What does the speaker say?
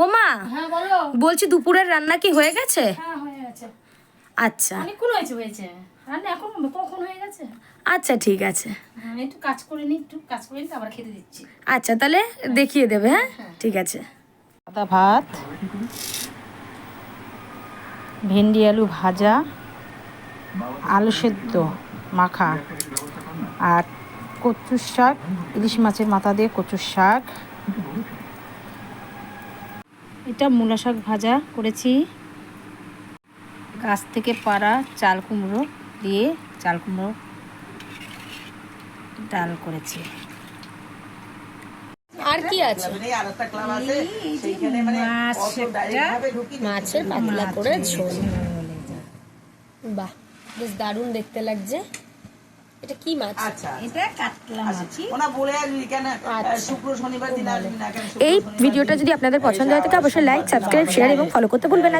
ও মা, হ্যাঁ বলো। বলছি দুপুরের রান্না কি হয়ে গেছে? হ্যাঁ হয়ে গেছে, আচ্ছা অনেকক্ষণ হয়েছে রান্না, এখন কখন হয়ে গেছে। আচ্ছা ঠিক আছে। একটু কাজ করে নি, আবার খেতে দিচ্ছি। আচ্ছা তাহলে দেখিয়ে দেবে। হ্যাঁ ঠিক আছে। সাদা ভাত, ভেন্ডি আলু ভাজা, আলু সেদ্ধ মাখা, আর কচুর শাক, ইলিশ মাছের মাথা দিয়ে কচুর শাক। এটা মূলা শাক ভাজা করেছি। গাছ থেকে পাড়া চাল কুমড়ো দিয়ে চাল কুমড়ো ডাল করেছি। আর কি আছে? মাছের পাতলা করে ঝোল। বাহ, বেশ দারুণ দেখতে লাগছে। এটা কি মাছ? এটা কাতলা মাছ। এই ভিডিওটা যদি আপনাদের পছন্দ হয় থাকে অবশ্যই লাইক, সাবস্ক্রাইব, শেয়ার এবং ফলো করতে ভুলবেন না।